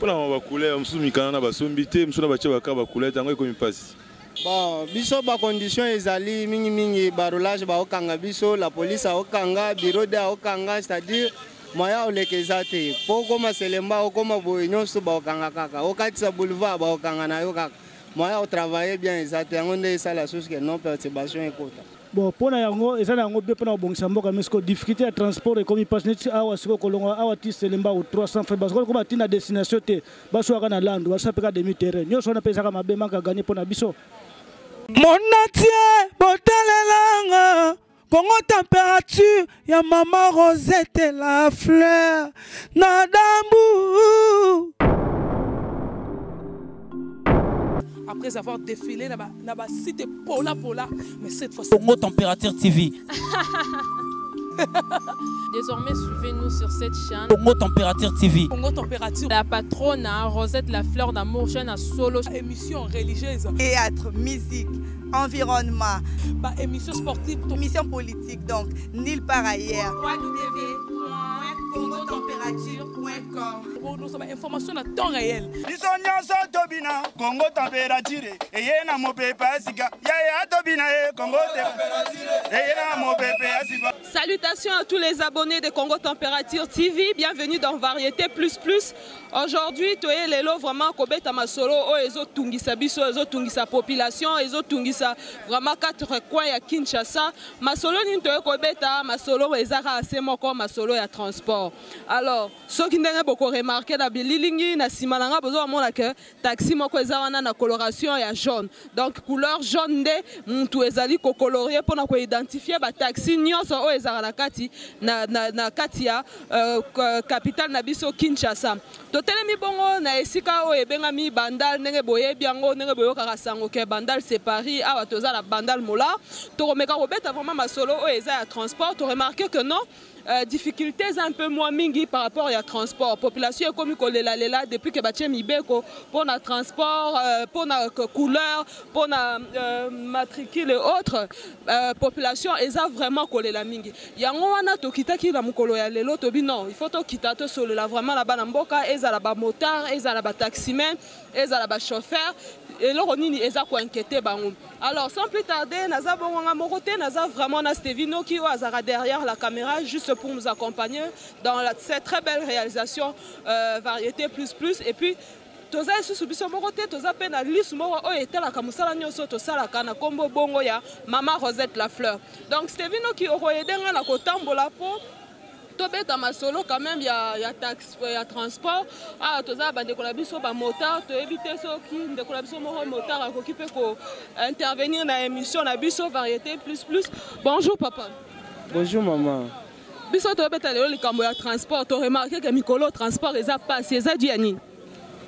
Pour la couleur, je suis mikana ba sombité, je suis ba chebaka ba couleur tango comme passe. Bon, biso ba condition ezali mingi barolage ba okanga biso, la police a okanga, bureau de okanga, c'est-à-dire moya olekeza te. Po koma selemba okoma boye nyonso ba okanga kaka. Okatisa boulevard ba okanga na yo kaka. Moya o travailler bien ezate yango nde ça la chose que non perturbation ekota. Bon, pour yango ezala yango be pona bongisa mboka mais ko difficulté ya transport et comme il passe net awa siko kolonga awa ti selemba au 300 francs parce que comme atina destination te baso aka na lando baso peka demi terrain nyonso na pesa ka mabe maka gagner pona biso. Mon atier, botalelanga, Congo température, ya maman Rosette et la fleur, Nadambu. Après avoir défilé, na cité Pola, mais cette fois-ci. Congo Température TV. Désormais, suivez-nous sur cette chaîne. Congo Température TV. Congo Température. La patronne, Rosette la fleur d'amour, chaîne à solo. Émission religieuse. Théâtre, musique, environnement. Bah, émission sportive. Émission politique, donc, nulle part ailleurs. www.congotempérature.com. Nous avons information à temps réel. Congo Température. Et yena mo pepe asika. Ya tobina Congo Température. Salutations à tous les abonnés de Congo Température TV. Bienvenue dans Variété Plus Plus. Aujourd'hui, tu es lelo vraiment kobeta masolo o ezo tungisa biso ezo tungisa population ezo tungisa vraiment quatre coins ya Kinshasa. Masolo ni to kobeta masolo ezaka asemoko masolo ya transport. Alors, ceux qui n'ont pas remarqué la bililingi na simananga besoin mona que taxi moko ezawana na coloration ya jaune. Donc couleur jaune de muntu ezali ko colorier pour na ko identifier ba taxi nyonso o ezaka na kati na kati ya capitale na biso Kinshasa. Totelemi bongo na esika o ebengami bandal ndenge boye biango ndenge boyo kaka sango ke bandal c'est Paris awa toza la bandal mola to remeka robeta vraiment masolo o eza ya transport to remarquer que non difficultés un peu moins mingi par rapport à transport. Population comme lela depuis que bache mibeko pour na transport, pour na couleur, pour na matricule et autres population eza vraiment kolela mingi. Yango wana to kitaki na mukolo ya lelo to bi non, il faut to kita to solo la vraiment la bana mboka ezala ba motard, ezala ba taximen, ezala ba chauffeur et le ronini eza ko inquiéter bango. Alors sans plus tarder, naza bonga moroté, naza vraiment na Stevino qui azara derrière la caméra juste pour nous accompagner dans cette très belle réalisation Variété Plus Plus. Et puis toza sous biso moroté toza pe na liste moko o etela ka musala nyonso to sala kana kombo bongo ya Maman Rosette la fleur. Donc Stevino qui oroyedenga na kotambola po tobeta masolo quand même ya taxe ya transport ah toza bande ko la biso ba motard to éviter so ki ndeko la biso moko motard akoki pe ko intervenir na émission na biso Variété Plus Plus. Bonjour papa. Bonjour maman. Biso tobeta lelo likambo ya transport to remarquer que mikolo transport eza passe eza diani.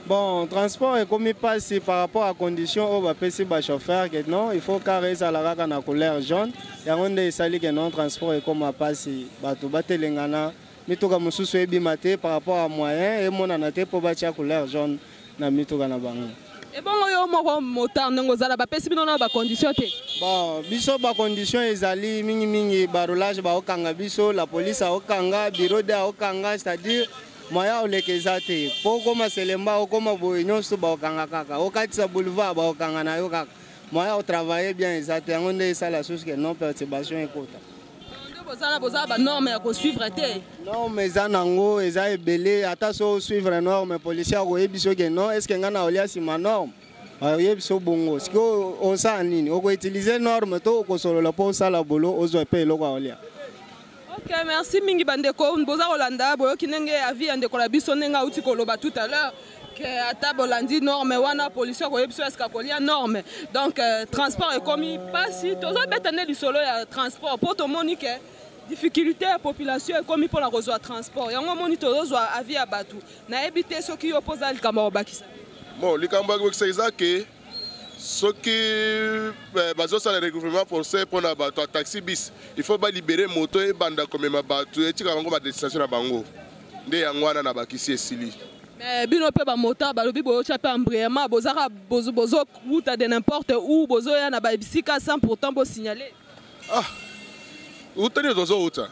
Bon, transport est comme il passe par rapport à conditions où va passer par chauffeur que non, il faut carrer ça la na couleur jaune. Et on est sali que non transport est comme à passer bateau batelengana. Mais tout comme sous bimate par rapport à moyen et mon anaté pour bâtir couleur jaune na mito na bango. Et bon yo moko motard ngo zala ba pesi bino na ba condition te. Bon, biso ba condition ezali mingi barolage ba okanga biso, la police a okanga, bureau de okanga, c'est-à-dire moya olekeza te. Po koma selemba okoma boye nyonso ba okanga kaka. Okatisa boulevard ba okanga na yo kaka. Moya o travailler bien ezate yango nde ça la chose que non perturbation ekota. Boza ba norme ya ko suivre te. Non mais za nango eza ebele ata so suivre norme policier ko yebiso ke non est-ce que ngana olia sima norme. Yebiso bongo. Est-ce que on sa nini? On utiliser norme to ko solo la po sala bolo ozo pe loko olia. Ok, merci mingi bandeko. Boza Rolanda boyo kinenge avi andeko la biso nenga uti koloba tout à l'heure. Que ata bolandi norme wana policier ko yebiso eska kolia norme. Donc transport est comme passi tozo betane du solo ya transport pour to monique difficulté à population et comme pour la rejoindre transport. Yango moni tozo avi ya batu. Na ebité ceux qui opposent al kamaro bakisa. Bon, les kamaro c'est ça que ceux qui bazo ça le regroupement forcé pour na bato taxi bis. Il faut pas libérer moto et banda comme ma bato et tika bango ba destination na bango. Nde yango wana na bakisi esili. Mais bino pe ba motard ba lobi boyo cha pe embrayement bozara bozo route de n'importe où bozo ya na ba bisika sans pourtant bo signaler. Ah. Où tenez dans autre.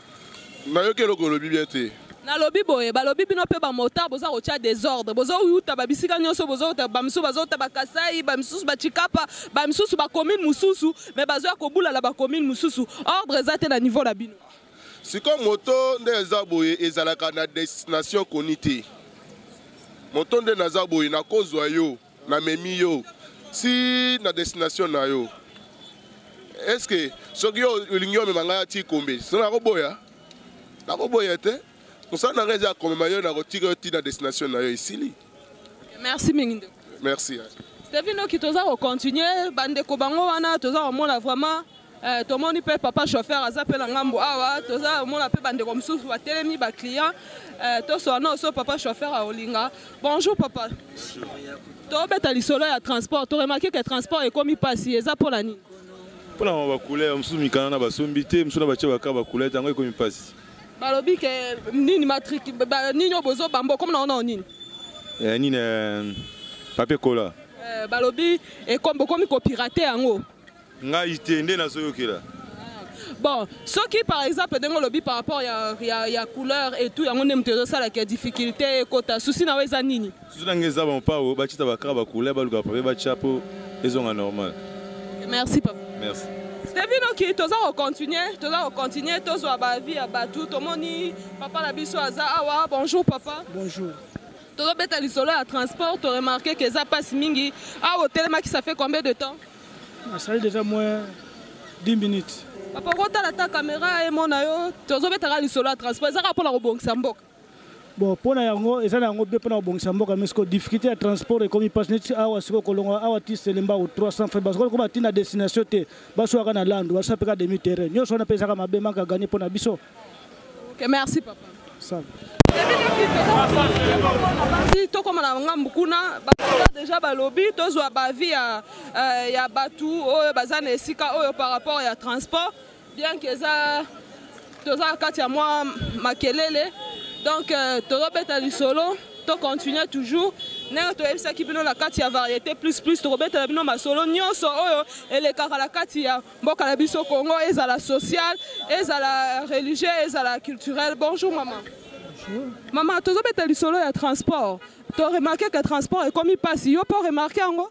Na yo ke loko lobi bien te. Na lobby boye, ba lobby bino pe ba motard boza rocha désordre. Boza uta ba bisika nyonso boza uta ba msusu bazo uta ba Kasai, ba msusu ba Chikapa, ba msusu ba commune mususu, mais bazo ya kobula la ba commune mususu. Ordre ezate na niveau la bino. Siko moto nde eza boye ezalaka na destination konité. Moto nde naza boye na kozwa yo, na memi yo. Si na destination na yo. Est-ce que soki yo olingi yo memanga ya ti kombe, so na koboya? Na koboya te. Pour ça, on a réussi à retirer la destination ici. Merci, Mingindo. Merci. Stevino, qui toza continuer, bande kobango wana, toza omona vraiment, tout le monde peut papa chauffeur, azapel ngambo awa, toza omona pe bande comme sous wa telemi ba client, tozo na so papa chauffeur a olinga. Bonjour papa. Bonjour. To beta lisolo ya transport, to remarqué que transport est comme il passe, eza pour la ni. Pour la ba couleur, msu mikana na ba sombité, msu na ba cheba ka ba couleur, tango comme il passe. Balobi ke nini matric nini obozo bambo comme na nini nini papier cola balobi et comme ko pirater yango nga itende na soyokela. Bon soki par exemple dengo lobi par rapport ya couleur et tout yango nem tezo sala ke difficulté kota souci na weza nini souci na ngeza ba mpawo ba chita ba kra ba couleur ba luka papier ba chapeau ezonga normal. Merci papa. Merci. Stevino qui toza continuer tozo ba vie ba tout moni papa la biso aza awa bonjour papa. Bonjour. Tozo beta lisolo à transport to remarqué que ça passe mingi awa tellement qui ça fait combien de temps? Ça fait déjà moins 10 minutes. Papa kota la caméra et mon ayo tozo beta lisolo à transport ça rapport la robongisa mboka. Bon pour na yango ezana yango be pona obongisa mboka mais ce difficulté à transport et comme il passe net awa siko kolonga awa ti selemba au 300 francs parce que comme tina destination te baso aka na lando basa peka demi terrain nyoso na pesa ka mabe maka gagner pona biso. OK merci papa. Ça. Si to comme na ngambu kuna ba déjà ba lobby to zo ba vie ya batu oyo bazana esika oyo par rapport à transport bien que ça toza kati ya moi makelele. Donc, Torobeta Lisolo, tu continues toujours. Nous tu as qui la katia variété plus Torobeta Bino ma solo nyonso oyo et les la katia mboka la biso Congo et à la sociale et à la religieuse et à la culturelle. Bonjour maman. Bonjour. Maman, Torobeta Lisolo il y a transport. Tu as remarqué que le transport est comme il passe. Tu peux remarquer en gros?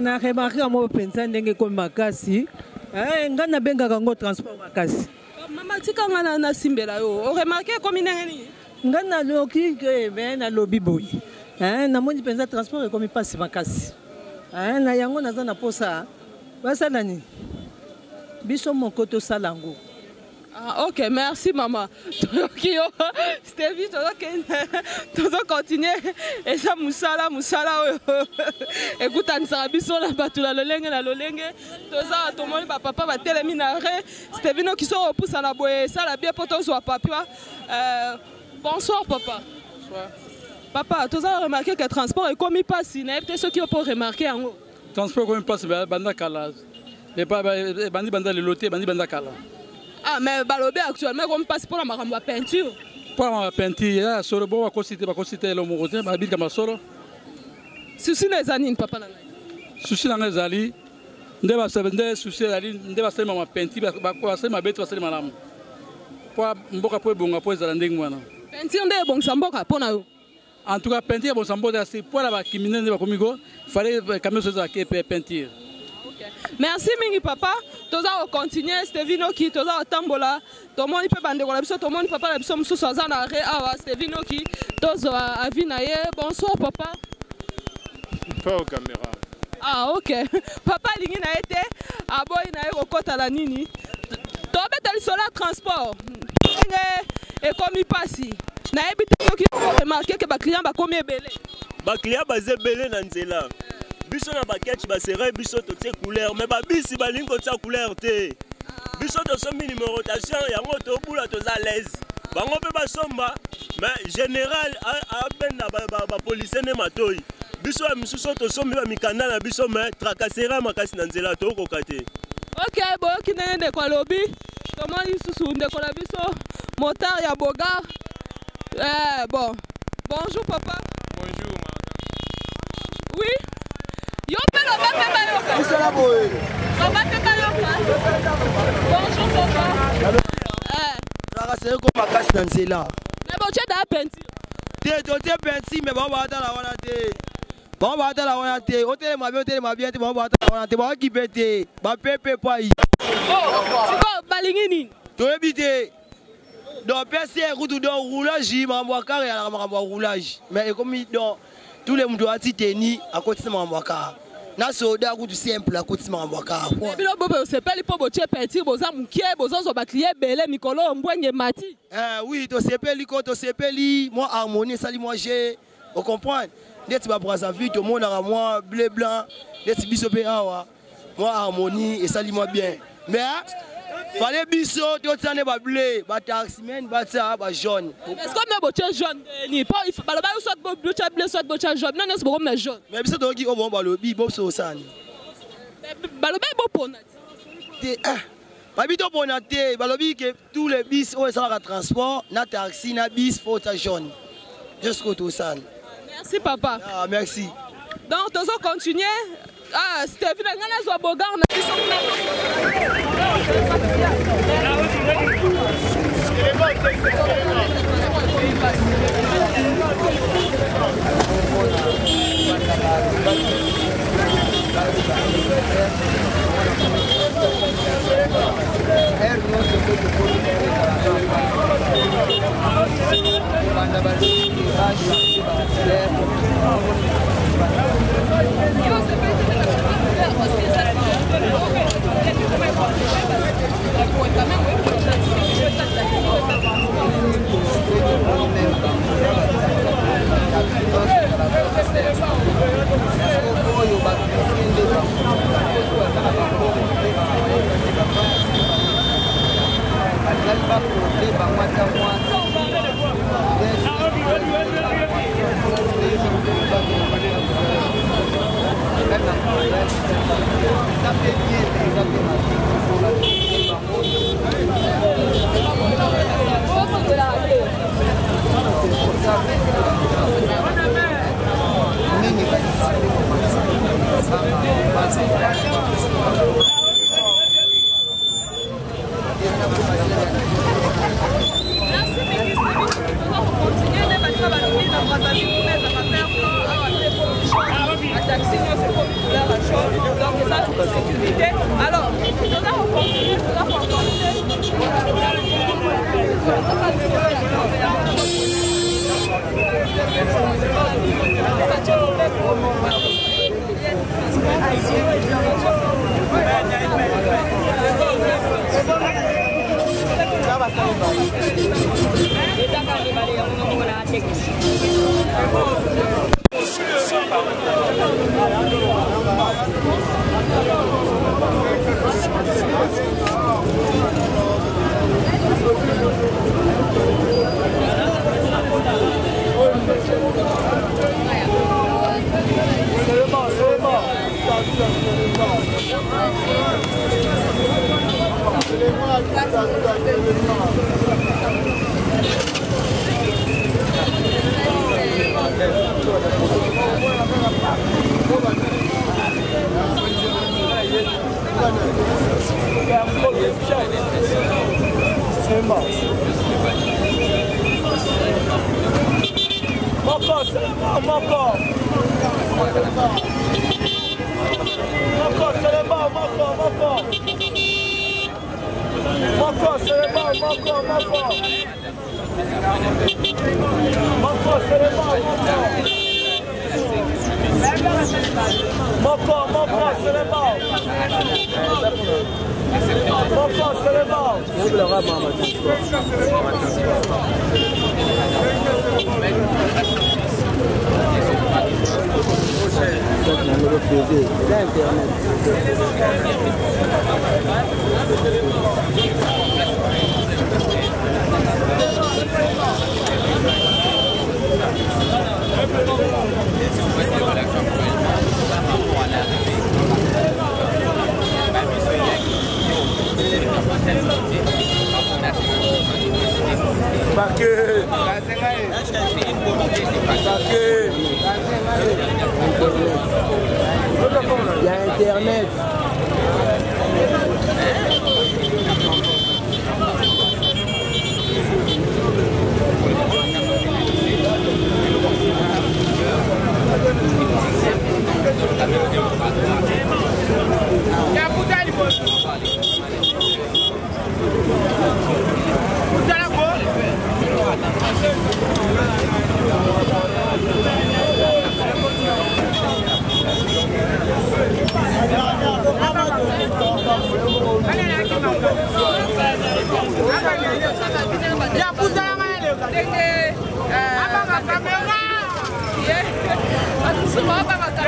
Na remarqué en moi penser ndenge comme makasi. Ngana benga kango transport makasi. Maman, tu as na simbela yo. On remarqué comme il n'est ngana loki que ben na lobby boy. Na moni penza transport comme il passe makasi. Na yango naza na posa. Basa nani? Biso mokoto salango. Ah, ok, merci maman. Stevie, tu dois continuer. Et ça, Moussala. Écoute, Ansabiso, la batula, le lenge, la lolenge. Toza, ton moni, papa, va téléminare. Stevie, qui sont au pouce à la boue, ça, la bien potos ou à papua. Bonsoir, papa. Bonsoir. Papa, tu as remarqué que le transport est comme il passe. Il y a peut-être ceux qui ont pas remarqué en haut. Le transport comme il passe, c'est banda kala. Et pas banda le loté, banda kala. Ah, mais Balobé actuellement, comme passe pour la peinture. Pour la peinture, sur le bon, à constituer le mot, à Bill Kamasoro. Souci les anines, papa. Souci les anines, ne va se vendre, souci les anines, ne va se ma peinture, va se ma bête, va se ma lame. Pour Mboka pour bon, pour les années, moi. Peinture de bon samboka, pour nous. En tout cas, peinture, bon samboka, c'est pour la criminelle de Bakomigo, il fallait quand même se faire peinture. Merci mingi papa, toza continuer Stevino qui toza tambola, tout le monde peut bander la biso, tout le monde papa la biso musu soza na re awa Stevino qui toza avinaye. Bonsoir papa. Pas aux caméras. Ah OK. Papa lingi na été aboy na eko kota la nini. To beta lisola transport. Et comme il passe. Na ebite qui remarquer que ba client ba combien belé. Ba client ba zebelé na nzela. Biso na baketch ba serait biso to te couleur mais ba bisi ba lingo ta couleur te biso to somi numérotation yango to bula to za l'aise bango pe ba somba mais général a ben na ba policier ne matoi biso ya misuso to somi ba mikanda na biso mais tracasserie makasi na nzela to ko kate. OK bo kinene de kwa lobby to moni susu nde ko la biso motard ya boga bon bonjour papa. Bonjour oui. Yo pe lo ba pe ba yo. Isala boy. Lo ba pe ba yo. Bonjour papa. Tracasserie ko makasi na nzela. Mais bo boche da penti. Te totie penti mais bon bata la wana te. Bon bata la wana te. Hôtel ma bien te bon bata la wana te. Bon ki pete. Ba pepe pai. Siko balingi nini? To ebite. Donc PC route do roulage mambo car ya mambo roulage. Mais comme dans tous les monde ati teni à côté de mambo car. Na soda route simple à côté de mambo car. Bilo bobo sepeli po boche penti boza mukie bozo ba client belé mikolo mbwenge mati. Oui, to sepeli moi harmonie sali moi j'ai on comprend. Net ba Brazzaville tout monde a moi bleu blanc, net biso pe awa. Moi harmonie et sali moi bien. Mais fallait biso to tane ba bleu, ba taximen ba ça ba jaune. Est-ce que me boche jaune ni pas il faut ba soit boche bleu soit boche jaune. Non non c'est beaucoup mais jaune. Mais biso to ki o bon balobi bo so sani. Balobi bo pona. Babito bonate, balobi que tous les bis au ça transport, na taxi na bis faut ta jaune. Jusqu'au tout ça. Merci papa. Ah merci. Donc tous on continuer. Ah c'était vite ngana zo bogar na biso. Alors, nous allons continuer, Il y a Internet. mosusu baobangaka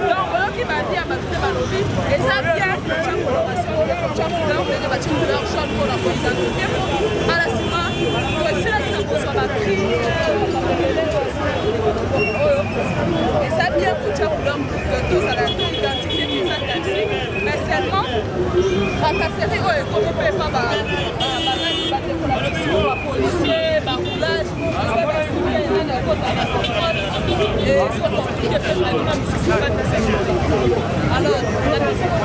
donc oyoki badia batute balobi eza bien tia couleur ndenge batie couleur jaune mpona koidentifie ala nsima esilaki na kozwa bapri oyo eza bien kotia couleur tozala identifie eza taxi mais seulement bakaseri oyo ekomi mpe epa badécoration bapolicier baroulage et c'est compliqué de faire la musique pas de sécurité. Alors, la musique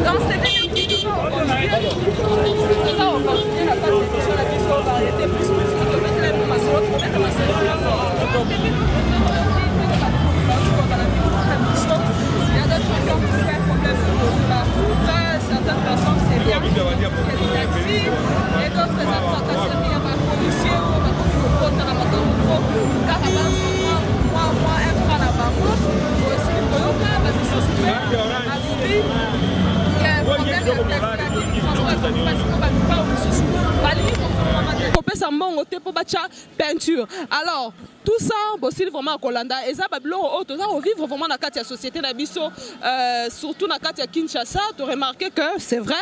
dans ces bénéfices, on continue la phase d'émission, la question variété plus musique, mettre ma soeur, mettre ma soeur. Il y a d'autres gens qui se font problème de certaines personnes, c'est bien. Il y a des taxis et d'autres applications, il y a des policiers, moi, un frère là-bas, aussi, kopesa mbongo te po bacha peinture. Alors tout ça bossili vraiment kolanda eza babilo o toza vivre vraiment na kati ya société na biso surtout na kati ya Kinshasa. Tu remarqué que c'est vrai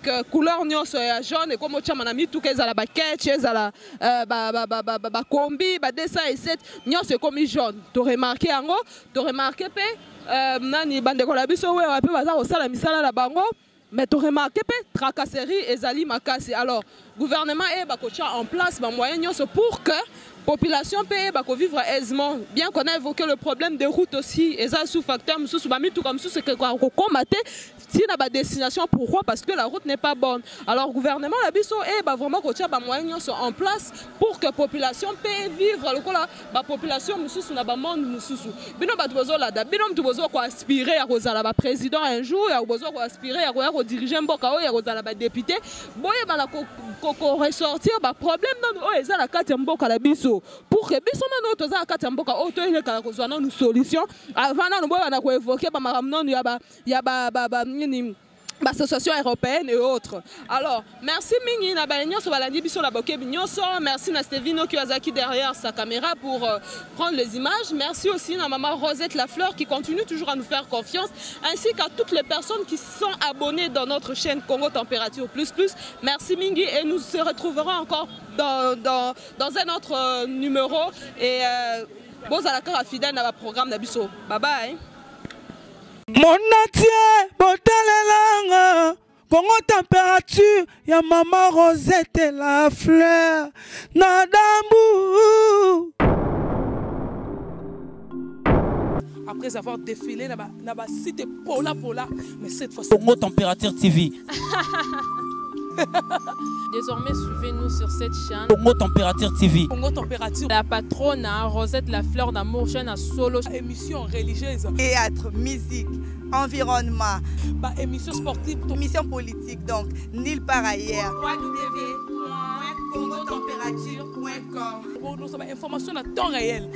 que couleur nyonso ya jaune et comme chama na mitu ke ezala ba ketch ezala ba kombi ba dessin et set nyonso comme jaune. Tu remarqué yango, tu remarqué pe nani bandeko la biso we pe baza kosala misala na bango. Mais tu remarques que tracasserie et zali makasi. Alors, gouvernement est en place des moyens pour que la population puisse vivre aisément. Bien qu'on a évoqué le problème des routes aussi, et ça sous-facteur, tout comme ça, c'est que combattre si on a une destination, pourquoi? Parce que la route n'est pas bonne. Alors, le gouvernement est vraiment des moyens en place pour que la population puisse vivre. La population est dans le monde. Tu dois aspirer à président un jour, tu dois aspirer à diriger un député. Pour ressortir le problème dans la carte pour que une solution avant de évoquer l'association européenne et autres. Alors, merci Mingi merci Nastevino Kiwazaki derrière sa caméra pour prendre les images. Merci aussi à maman Rosette Lafleur qui continue toujours à nous faire confiance, ainsi qu'à toutes les personnes qui sont abonnées dans notre chaîne Congo Température Plus Plus. Merci Mingi et nous se retrouverons encore dans un autre numéro et bon à la cara fidèle dans le programme d'Abisso. Bye bye. Monatie botalelanga Congo Température ya maman Rosette Lafleur Nadambu. Après avoir défilé dans la cité Pola, mais cette fois-ci Congo Température TV. Désormais, suivez-nous sur cette chaîne. Congo Température TV. Congo Température. La patronne Rosette Lafleur d'amour, chaîne à solo. Émission religieuse. Théâtre, musique, environnement. Émission sportive. Émission politique, donc nulle part ailleurs. www.congotempérature.com. Pour nous avoir information à temps réel.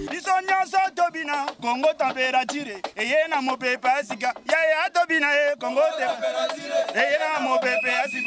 Congo Température. Et y'a na mo pepe asika. Ya Tobina Congo Température. Et y'a na mo pepe asika.